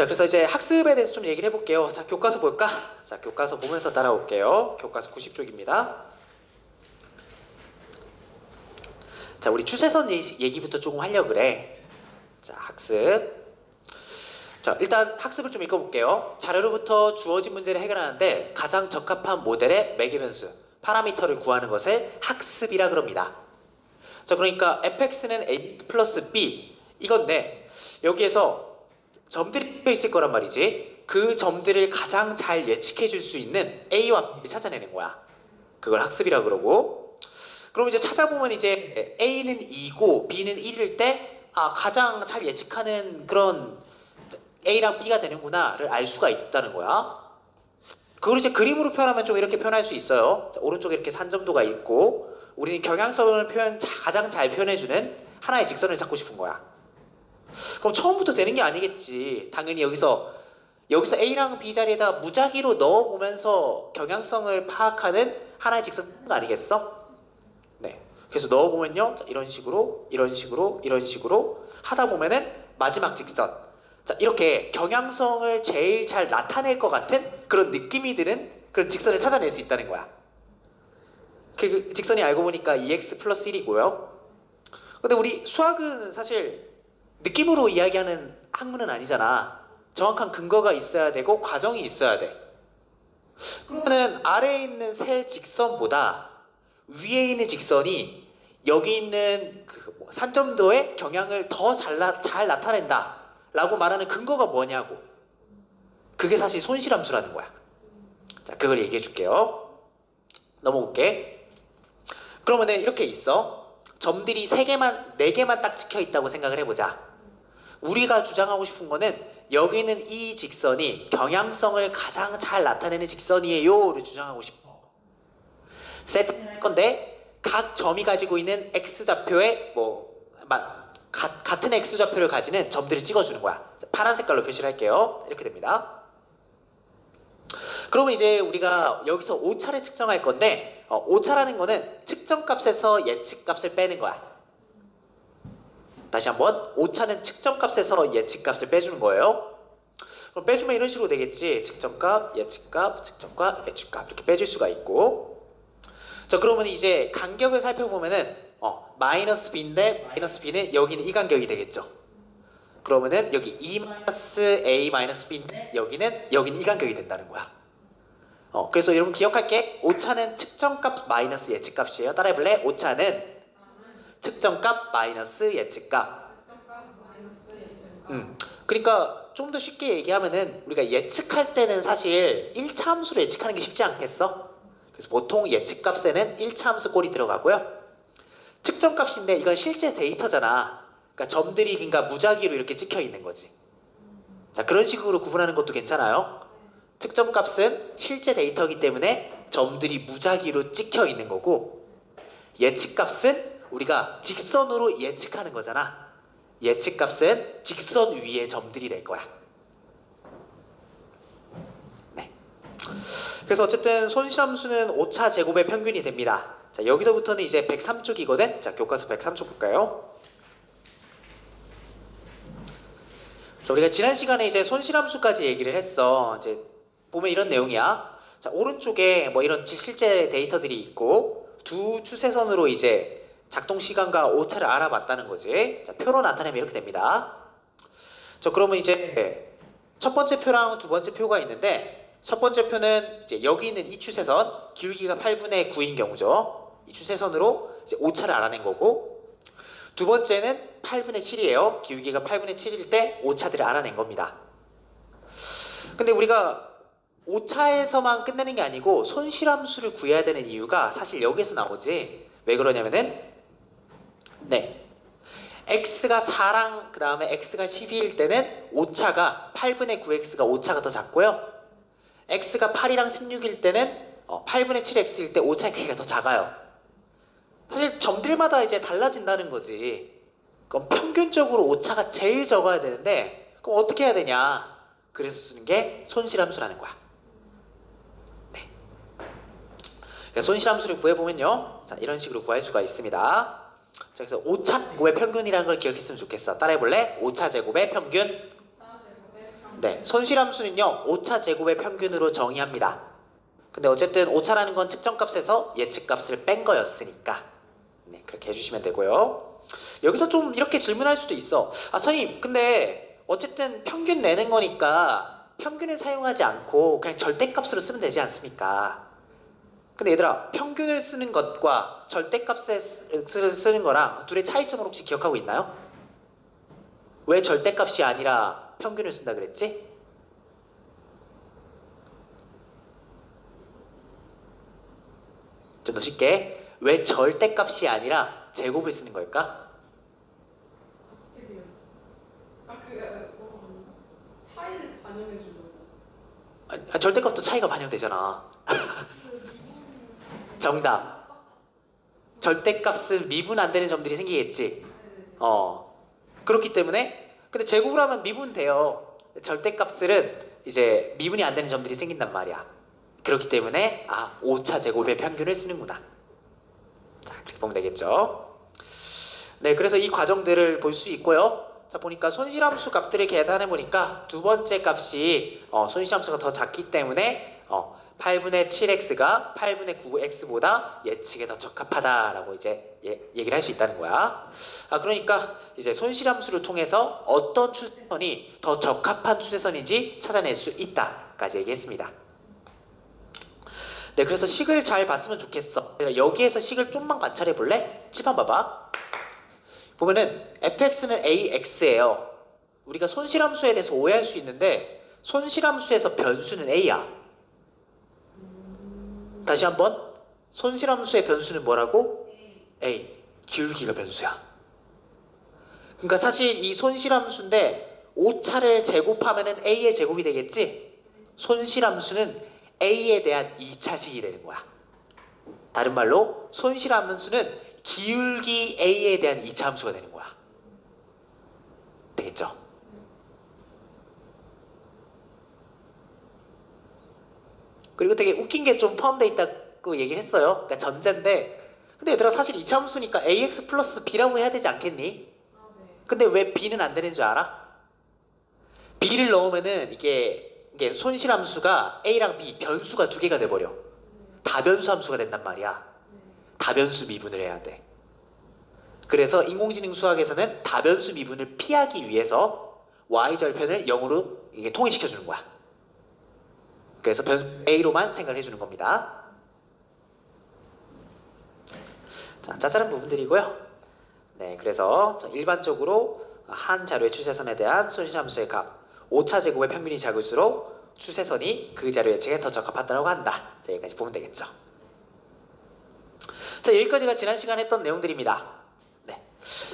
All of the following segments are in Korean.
자, 그래서 이제 학습에 대해서 좀 얘기를 해볼게요. 자, 교과서 볼까? 자, 교과서 보면서 따라올게요. 교과서 90쪽입니다. 자, 우리 추세선 얘기부터 조금 하려고 그래. 자, 학습. 자, 일단 학습을 좀 읽어볼게요. 자료로부터 주어진 문제를 해결하는데 가장 적합한 모델의 매개 변수, 파라미터를 구하는 것을 학습이라 그럽니다. 자, 그러니까 fx는 a 플러스 b 이건데 여기에서 점들이 찍혀 있을 거란 말이지. 그 점들을 가장 잘 예측해 줄 수 있는 a와 b를 찾아내는 거야. 그걸 학습이라 그러고, 그럼 이제 찾아보면 이제 a는 2고 b는 1일 때 가장 잘 예측하는 그런 a랑 b가 되는구나를 알 수가 있다는 거야. 그걸 이제 그림으로 표현하면 좀 이렇게 표현할 수 있어요. 자, 오른쪽에 이렇게 산점도가 있고 우리는 경향성을 가장 잘 표현해주는 하나의 직선을 찾고 싶은 거야. 그럼 처음부터 되는 게 아니겠지. 당연히 여기서 A랑 B 자리에다 무작위로 넣어보면서 경향성을 파악하는 하나의 직선 아니겠어? 네. 그래서 넣어보면요. 자, 이런 식으로 하다 보면은 마지막 직선. 자, 이렇게 경향성을 제일 잘 나타낼 것 같은 그런 느낌이 드는 그런 직선을 찾아낼 수 있다는 거야. 그 직선이 알고 보니까 2x 플러스 1이고요. 근데 우리 수학은 사실 느낌으로 이야기하는 학문은 아니잖아. 정확한 근거가 있어야 되고 과정이 있어야 돼. 그러면은 아래에 있는 세 직선보다 위에 있는 직선이 여기 있는 그 산점도의 경향을 더 잘 나타낸다 라고 말하는 근거가 뭐냐고. 그게 사실 손실함수라는 거야. 자, 그걸 얘기해 줄게요. 넘어올게. 그러면은 이렇게 있어. 점들이 3개만 4개만 딱 찍혀 있다고 생각을 해보자. 우리가 주장하고 싶은 거는 여기는 이 직선이 경향성을 가장 잘 나타내는 직선이에요를 주장하고 싶어. 세트할 건데 각 점이 가지고 있는 x좌표에 같은 x좌표를 가지는 점들을 찍어주는 거야. 파란 색깔로 표시를 할게요. 이렇게 됩니다. 그러면 이제 우리가 여기서 오차를 측정할 건데 오차라는 거는 측정값에서 예측값을 빼는 거야. 다시 한번, 오차는 측정값에서 예측값을 빼주는 거예요. 그럼 빼주면 이런 식으로 되겠지. 측정값, 예측값, 측정값, 예측값 이렇게 빼줄 수가 있고. 자, 그러면 이제 간격을 살펴보면은 마이너스 b인데 마이너스 b는 여기는 이 간격이 되겠죠. 그러면은 여기 e 마이너스 a 마이너스 b인데 여기는 이 간격이 된다는 거야. 그래서 여러분 기억할게. 오차는 측정값 마이너스 예측값이에요. 따라해볼래? 오차는 측정값 마이너스 예측값. 그러니까 좀 더 쉽게 얘기하면은 우리가 예측할 때는 사실 1차 함수로 예측하는 게 쉽지 않겠어? 그래서 보통 예측값에는 1차 함수 꼴이 들어가고요. 측정값인데 이건 실제 데이터잖아. 그러니까 점들이 그러니까 무작위로 이렇게 찍혀 있는 거지. 자, 그런 식으로 구분하는 것도 괜찮아요. 측정값은 실제 데이터이기 때문에 점들이 무작위로 찍혀 있는 거고, 예측값은 우리가 직선으로 예측하는 거잖아. 예측값은 직선 위에 점들이 될 거야. 네. 그래서 어쨌든 손실함수는 오차 제곱의 평균이 됩니다. 자, 여기서부터는 이제 103쪽이거든. 자, 교과서 103쪽 볼까요? 자, 우리가 지난 시간에 이제 손실함수까지 얘기를 했어. 이제 보면 이런 내용이야. 자, 오른쪽에 뭐 이런 실제 데이터들이 있고 두 추세선으로 이제 작동 시간과 오차를 알아봤다는 거지. 자, 표로 나타내면 이렇게 됩니다. 자, 그러면 이제 첫 번째 표랑 두 번째 표가 있는데, 첫 번째 표는 이제 여기 있는 이 추세선, 기울기가 8분의 9인 경우죠. 이 추세선으로 이제 오차를 알아낸 거고, 두 번째는 8분의 7이에요. 기울기가 8분의 7일 때 오차들을 알아낸 겁니다. 근데 우리가 오차에서만 끝내는 게 아니고 손실함수를 구해야 되는 이유가 사실 여기서 나오지. 왜 그러냐면은 네, x가 4랑 그 다음에 x가 12일 때는 오차가 8분의 9x가 오차가 더 작고요. x가 8이랑 16일 때는 8분의 7x일 때 오차의 크기가 더 작아요. 사실 점들마다 이제 달라진다는 거지. 그럼 평균적으로 오차가 제일 적어야 되는데 그럼 어떻게 해야 되냐? 그래서 쓰는 게 손실함수라는 거야. 네. 손실함수를 구해보면요. 자, 이런 식으로 구할 수가 있습니다. 자, 그래서 오차 제곱의 평균이라는 걸 기억했으면 좋겠어. 따라해볼래? 오차 제곱의 평균. 네, 손실함수는요 오차 제곱의 평균으로 정의합니다. 근데 어쨌든 오차라는 건 측정값에서 예측값을 뺀 거였으니까 네, 그렇게 해주시면 되고요. 여기서 좀 이렇게 질문할 수도 있어. 아 선생님 근데 어쨌든 평균 내는 거니까 평균을 사용하지 않고 그냥 절대값으로 쓰면 되지 않습니까? 근데 얘들아 평균을 쓰는 것과 절대값을 쓰는 거랑 둘의 차이점을 혹시 기억하고 있나요? 왜 절대값이 아니라 평균을 쓴다 그랬지? 좀 더 쉽게 왜 절대값이 아니라 제곱을 쓰는 걸까? 차이를 반영해주는. 절대값도 차이가 반영되잖아. 정답. 절대값은 미분 안 되는 점들이 생기겠지. 그렇기 때문에 근데 제곱을 하면 미분 돼요. 절대값들은 이제 미분이 안 되는 점들이 생긴단 말이야. 그렇기 때문에 오차 제곱의 평균을 쓰는구나. 자, 그렇게 보면 되겠죠. 네, 그래서 이 과정들을 볼 수 있고요. 자, 보니까 손실함수 값들을 계산해 보니까 두 번째 값이 손실함수가 더 작기 때문에 8분의 7x가 8분의 9x보다 예측에 더 적합하다라고 이제 얘기를 할 수 있다는 거야. 그러니까 이제 손실함수를 통해서 어떤 추세선이 더 적합한 추세선인지 찾아낼 수 있다까지 얘기했습니다. 네, 그래서 식을 잘 봤으면 좋겠어. 여기에서 식을 좀만 관찰해 볼래? 칩한 봐봐. 보면은 fx는 ax예요. 우리가 손실함수에 대해서 오해할 수 있는데 손실함수에서 변수는 a야. 다시 한번 손실함수의 변수는 뭐라고? A. 기울기가 변수야. 그러니까 사실 이 손실함수인데 오차를 제곱하면은 a의 제곱이 되겠지? 손실함수는 a에 대한 2차식이 되는 거야. 다른 말로 손실함수는 기울기 a에 대한 2차 함수가 되는 거야. 되겠죠? 그리고 되게 웃긴 게 좀 포함되어 있다고 얘기를 했어요. 그러니까 전제인데 근데 얘들아 사실 2차 함수니까 ax 플러스 b라고 해야 되지 않겠니? 근데 왜 b는 안 되는 줄 알아? b를 넣으면은 이게 손실함수가 a랑 b 변수가 두 개가 돼버려. 다변수 함수가 된단 말이야. 다변수 미분을 해야 돼. 그래서 인공지능 수학에서는 다변수 미분을 피하기 위해서 y절편을 0으로 이게 통일시켜주는 거야. 그래서 변수 a로만 생각을 해주는 겁니다. 자, 짜잘한 부분들이고요. 네, 그래서 일반적으로 한 자료의 추세선에 대한 손실함수의 값 오차 제곱의 평균이 작을수록 추세선이 그 자료 예측에 더 적합하다고 한다. 자, 여기까지 보면 되겠죠. 자, 여기까지가 지난 시간에 했던 내용들입니다. 네.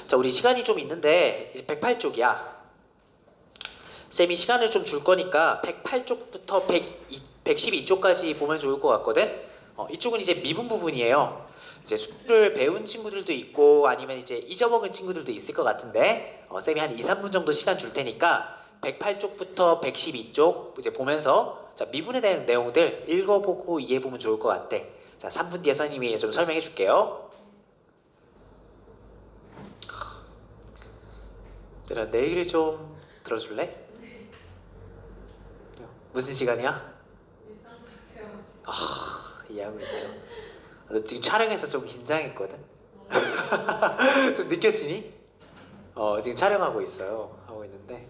자, 우리 시간이 좀 있는데 이제 108쪽이야. 쌤이 시간을 좀 줄 거니까 108쪽부터 112쪽까지 보면 좋을 것 같거든. 이쪽은 이제 미분 부분이에요. 이제 수를 배운 친구들도 있고 아니면 이제 잊어먹은 친구들도 있을 것 같은데 쌤이 한 2, 3분 정도 시간 줄 테니까 108쪽부터 112쪽 이제 보면서 자, 미분에 대한 내용들 읽어보고 이해해보면 좋을 것 같아. 자, 3분 뒤에 선생님이 좀 설명해 줄게요. 얘들아, 내 얘기를 좀 들어줄래? 무슨 시간이야? 이해하고 있죠. 너 지금 촬영해서 좀 긴장했거든? 좀 느껴지니? 지금 촬영하고 있어요. 하고 있는데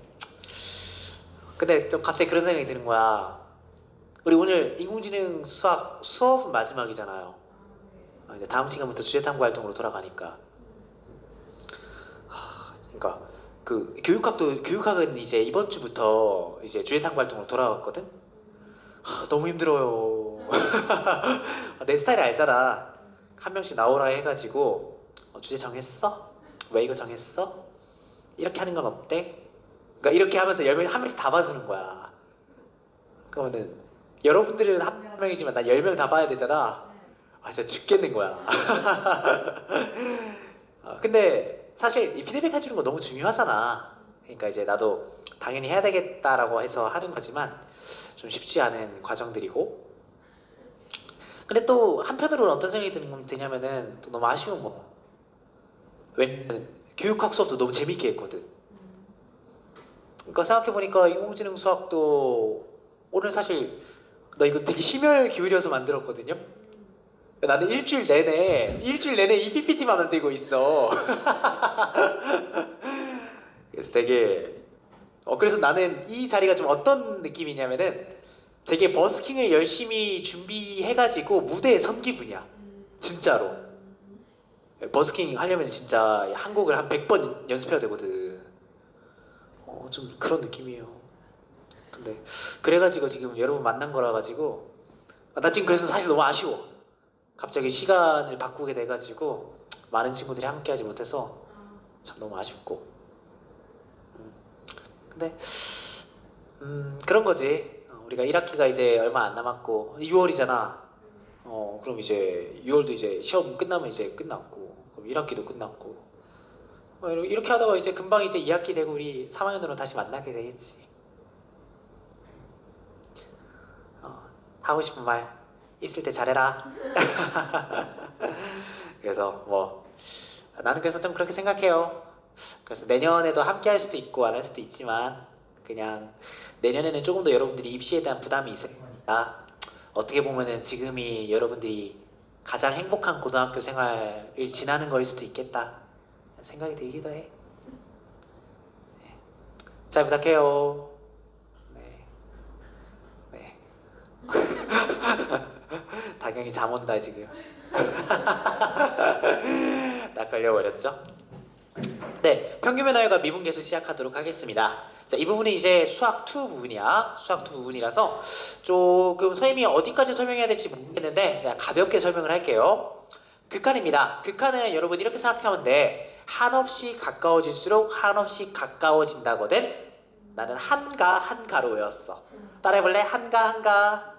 근데 좀 갑자기 그런 생각이 드는 거야. 우리 오늘 인공지능 수업은 마지막이잖아요. 이제 다음 시간부터 주제탐구 활동으로 돌아가니까 그러니까 그 교육학은 이제 이번 주부터 이제 주제탐구 활동으로 돌아갔거든. 너무 힘들어요. 내 스타일 알잖아. 한 명씩 나오라 해가지고 주제 정했어? 왜 이거 정했어? 이렇게 하는 건 어때? 그러니까 이렇게 하면서 10명 한 명씩 다 봐주는 거야. 그러면은 여러분들은 한 명이지만 나 10명 다 봐야 되잖아. 진짜 죽겠는 거야. 근데 사실 이 피드백 해주는 거 너무 중요하잖아. 그러니까 이제 나도 당연히 해야 되겠다라고 해서 하는 거지만 좀 쉽지 않은 과정들이고 근데 또 한편으로는 어떤 생각이 드냐면은 또 너무 아쉬운 거 왜냐면 교육학 수업도 너무 재밌게 했거든. 그러니까 생각해보니까 인공지능 수학도 오늘 사실 나 이거 되게 심혈 기울여서 만들었거든요. 나는 일주일 내내 이 PPT만 만들고 있어. 그래서 되게 그래서 나는 이 자리가 좀 어떤 느낌이냐면은 되게 버스킹을 열심히 준비해가지고 무대에 선 기분이야. 진짜로. 버스킹 하려면 진짜 한국을 한 100번 연습해야 되거든. 좀 그런 느낌이에요. 근데 그래가지고 지금 여러분 만난 거라 가지고 나 지금 그래서 사실 너무 아쉬워. 갑자기 시간을 바꾸게 돼가지고 많은 친구들이 함께하지 못해서 참 너무 아쉽고. 근데 그런 거지. 우리가 1학기가 이제 얼마 안 남았고 6월이잖아. 그럼 이제 6월도 이제 시험 끝나면 이제 끝났고 그럼 1학기도 끝났고 이렇게 하다가 이제 금방 이제 2학기 되고 우리 3학년으로 다시 만나게 되겠지. 하고 싶은 말 있을 때 잘해라. 그래서 뭐 나는 그래서 좀 그렇게 생각해요. 그래서 내년에도 함께 할 수도 있고 안 할 수도 있지만 그냥 내년에는 조금 더 여러분들이 입시에 대한 부담이 있을 거니까 어떻게 보면은 지금이 여러분들이 가장 행복한 고등학교 생활을 지나는 거일 수도 있겠다 생각이 들기도 해. 네. 잘 부탁해요. 네. 네. 당연히 잠 온다 지금. 딱 걸려버렸죠? 네, 평균면허율과 미분계수 시작하도록 하겠습니다. 자, 이 부분은 이제 수학 2 부분이야. 수학 2 부분이라서 조금 선생님이 어디까지 설명해야 될지 모르겠는데 그냥 가볍게 설명을 할게요. 극한입니다. 극한은 여러분 이렇게 생각하면 돼. 한없이 가까워질수록 한없이 가까워진다거든. 나는 한가로 외웠어. 따라해볼래? 한가.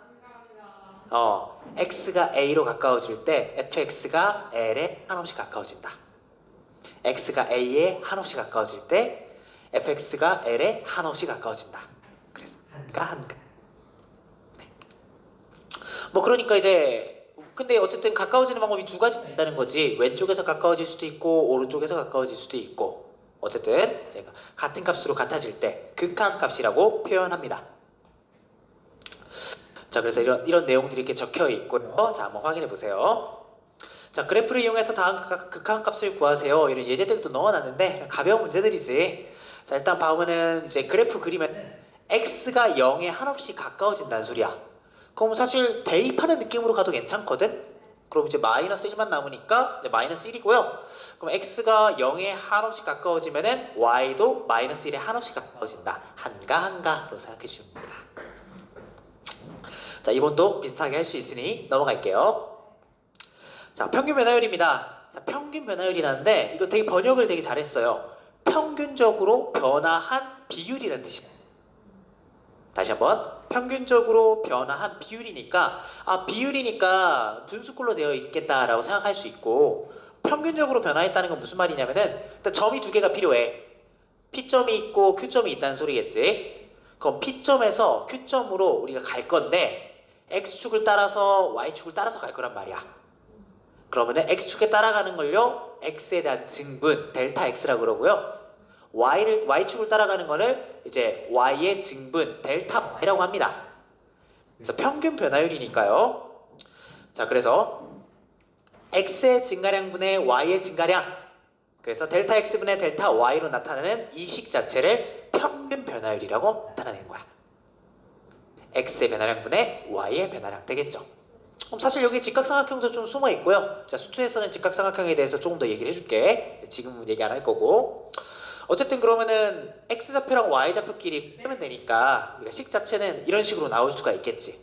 x가 a로 가까워질 때 fx가 l에 한없이 가까워진다. x가 a에 한없이 가까워질 때 fx가 l에 한없이 가까워진다. 그래서 한가. 네. 뭐 그러니까 이제 근데 어쨌든 가까워지는 방법이 두 가지가 있다는 거지. 왼쪽에서 가까워질 수도 있고 오른쪽에서 가까워질 수도 있고 어쨌든 제가 같은 값으로 같아질 때 극한값이라고 표현합니다. 자, 그래서 이런 내용들이 이렇게 적혀 있고요. 자, 한번 확인해 보세요. 자, 그래프를 이용해서 다음 극한값을 구하세요. 이런 예제들도 넣어놨는데 가벼운 문제들이지. 자, 일단 보면은 이제 그래프 그리면 x가 0에 한없이 가까워진다는 소리야. 그럼 사실 대입하는 느낌으로 가도 괜찮거든. 그럼 이제 마이너스 1만 남으니까 이제 마이너스 1이고요. 그럼 x가 0에 한없이 가까워지면은 y도 마이너스 1에 한없이 가까워진다. 한가로 생각해 주시면 됩니다. 자, 이번도 비슷하게 할 수 있으니 넘어갈게요. 자, 평균 변화율입니다. 자, 평균 변화율이라는데 이거 되게 번역을 되게 잘했어요. 평균적으로 변화한 비율이라는 뜻이에요. 다시 한번 평균적으로 변화한 비율이니까 비율이니까 분수꼴로 되어 있겠다라고 생각할 수 있고 평균적으로 변화했다는 건 무슨 말이냐면은 일단 점이 두 개가 필요해. P점이 있고 Q점이 있다는 소리겠지. 그럼 P점에서 Q점으로 우리가 갈 건데 X축을 따라서 Y축을 따라서 갈 거란 말이야. 그러면은 X축에 따라가는 걸요 X에 대한 증분 델타 X라고 그러고요 Y축을 따라가는 거를 이제 Y의 증분 델타 Y라고 합니다. 그래서 평균 변화율이니까요. 자, 그래서 X의 증가량분의 Y의 증가량, 그래서 델타 X분의 델타 Y로 나타나는 이 식 자체를 평균 변화율이라고 나타내는 거야. X의 변화량분의 Y의 변화량 되겠죠. 그럼 사실 여기 직각삼각형도 좀 숨어 있고요. 자, 수투에서는 직각삼각형에 대해서 조금 더 얘기를 해줄게. 지금은 얘기 안 할 거고. 어쨌든 그러면은 X좌표랑 Y좌표끼리 빼면 되니까 우리가 식 자체는 이런 식으로 나올 수가 있겠지.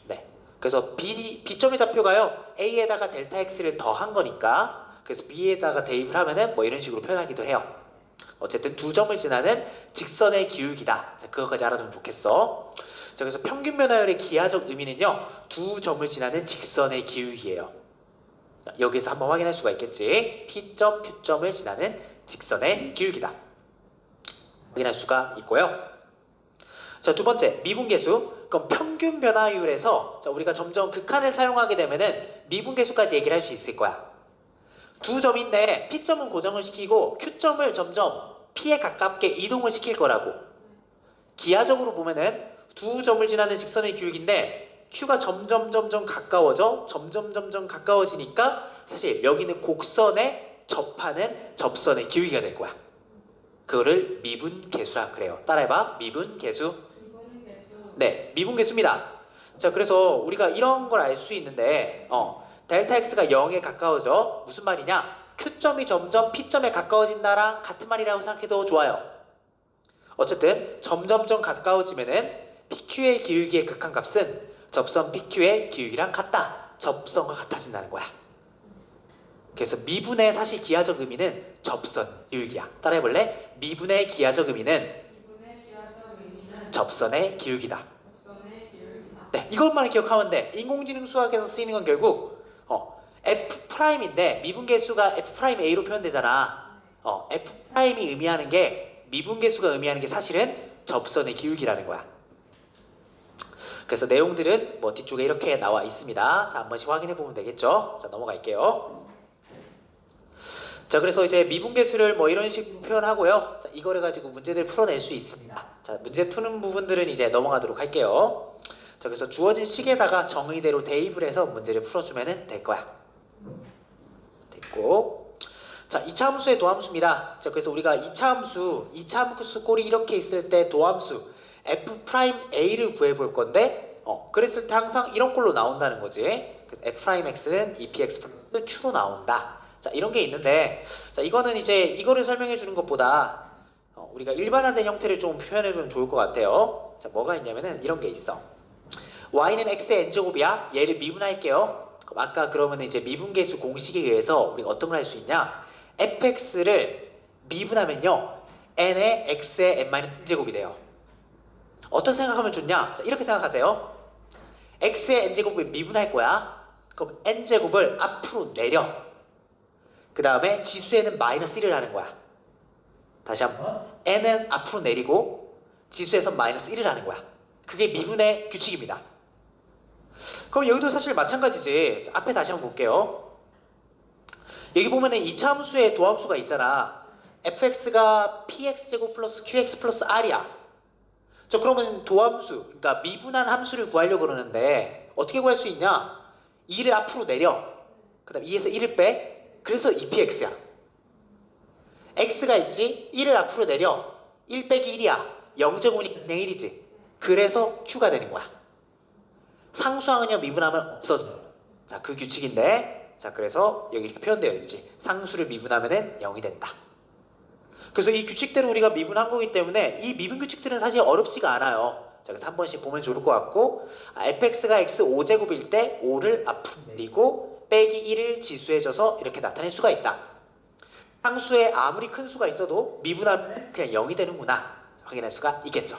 네. 그래서 B점의 좌표가요 A에다가 델타 X를 더한 거니까 그래서 B에다가 대입을 하면은 뭐 이런 식으로 표현하기도 해요. 어쨌든 두 점을 지나는 직선의 기울기다. 자, 그거까지 알아두면 좋겠어. 자, 그래서 평균 변화율의 기하적 의미는요 두 점을 지나는 직선의 기울기예요. 자, 여기서 한번 확인할 수가 있겠지. P점, Q점을 지나는 직선의 기울기다. 확인할 수가 있고요. 자, 두 번째 미분계수. 그럼 평균 변화율에서 자, 우리가 점점 극한을 사용하게 되면은 미분계수까지 얘기를 할 수 있을 거야. 두 점인데 P점은 고정을 시키고 Q점을 점점 P에 가깝게 이동을 시킬 거라고. 기하적으로 보면은 두 점을 지나는 직선의 기울기인데 Q가 점점 가까워져 점점 가까워지니까 사실 여기는 곡선에 접하는 접선의 기울기가 될 거야. 그거를 미분계수라 그래요. 따라해봐. 미분계수. 이거는 개수. 네, 미분계수입니다. 자, 그래서 우리가 이런 걸 알 수 있는데 델타 X가 0에 가까워져. 무슨 말이냐? Q점이 점점 P점에 가까워진다랑 같은 말이라고 생각해도 좋아요. 어쨌든 점점 가까워지면은 PQ의 기울기의 극한값은 접선 PQ의 기울기랑 같다. 접선과 같아진다는 거야. 그래서 미분의 사실 기하적 의미는 접선 기울기야. 따라해볼래? 미분의 기하적 의미는 이분의 기하적 의미는 접선의 기울기다. 접선의 기울기다. 네, 이것만 기억하면 돼. 인공지능 수학에서 쓰이는 건 결국 F'인데 미분계수가 F'A로 표현되잖아. F'이 의미하는 게 미분계수가 의미하는 게 사실은 접선의 기울기라는 거야. 그래서 내용들은 뭐 뒤쪽에 이렇게 나와 있습니다. 자, 한 번씩 확인해 보면 되겠죠. 자, 넘어갈게요. 자, 그래서 이제 미분계수를 뭐 이런 식으로 표현하고요. 자, 이거를 가지고 문제들 풀어낼 수 있습니다. 자, 문제 푸는 부분들은 이제 넘어가도록 할게요. 자, 그래서 주어진 식에다가 정의대로 대입을 해서 문제를 풀어주면 될 거야. 됐고. 자, 2차 함수의 도함수입니다. 자, 그래서 우리가 2차 함수 꼴이 이렇게 있을 때 도함수 F'A를 구해볼 건데, 그랬을 때 항상 이런 꼴로 나온다는 거지. 그래서 F'X는 2px 플러스 q로 나온다. 자, 이런 게 있는데, 자, 이거는 이제 이거를 설명해 주는 것보다 우리가 일반화된 형태를 좀 표현해 주면 좋을 것 같아요. 자, 뭐가 있냐면은 이런 게 있어. y는 x의 n제곱이야. 얘를 미분할게요. 그럼 아까 그러면 이제 미분계수 공식에 의해서 우리가 어떤 걸 할 수 있냐? fx를 미분하면요, n의 x의 n-n제곱이 돼요. 어떤 생각하면 좋냐? 자, 이렇게 생각하세요. x의 n제곱을 미분할 거야. 그럼 n제곱을 앞으로 내려. 그 다음에 지수에는 마이너스 1을 하는 거야. 다시 한번. n은 앞으로 내리고 지수에선 마이너스 1을 하는 거야. 그게 미분의 규칙입니다. 그럼 여기도 사실 마찬가지지. 자, 앞에 다시 한번 볼게요. 여기 보면은 2차 함수의 도함수가 있잖아. fx가 px제곱 플러스 qx 플러스 r이야. 자, 그러면 도함수, 그러니까 미분한 함수를 구하려고 그러는데 어떻게 구할 수 있냐? 2를 앞으로 내려. 그 다음 2에서 1을 빼. 그래서 2px야. x가 있지? 1을 앞으로 내려. 1 빼기 1이야. 0제곱이니까 그냥 1이지. 그래서 q가 되는 거야. 상수항은요, 미분하면 없어져. 자, 그 규칙인데, 자, 그래서 여기 이렇게 표현되어 있지. 상수를 미분하면은 0이 된다. 그래서 이 규칙대로 우리가 미분한 거기 때문에 이 미분 규칙들은 사실 어렵지가 않아요. 자, 그래서 한 번씩 보면 좋을 것 같고, fx가 x 5제곱일 때 5를 앞으로 내리고 빼기 1을 지수에 져서 이렇게 나타낼 수가 있다. 상수에 아무리 큰 수가 있어도 미분하면 그냥 0이 되는구나 확인할 수가 있겠죠.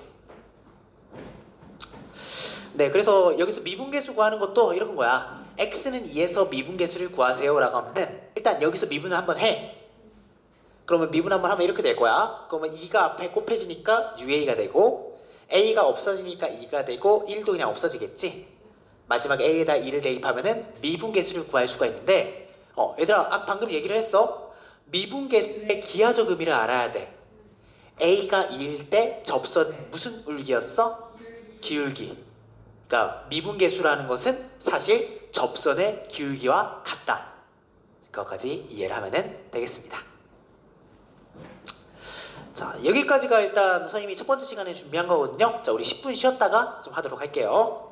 네, 그래서 여기서 미분계수 구하는 것도 이런 거야. x는 2에서 미분계수를 구하세요 라고 하면은 일단 여기서 미분을 한번 해. 그러면 미분 한번 하면 이렇게 될 거야. 그러면 2가 앞에 곱해지니까 UA가 되고 A가 없어지니까 2가 되고 1도 그냥 없어지겠지. 마지막에 A에다 2를 대입하면은 미분계수를 구할 수가 있는데 얘들아, 방금 얘기를 했어. 미분계수의 기하적 의미를 알아야 돼. A가 2일 때 접선 무슨 울기였어? 기울기. 그러니까 미분계수라는 것은 사실 접선의 기울기와 같다. 그것까지 이해를 하면 되겠습니다. 자, 여기까지가 일단 선생님이 첫 번째 시간에 준비한 거거든요. 자, 우리 10분 쉬었다가 좀 하도록 할게요.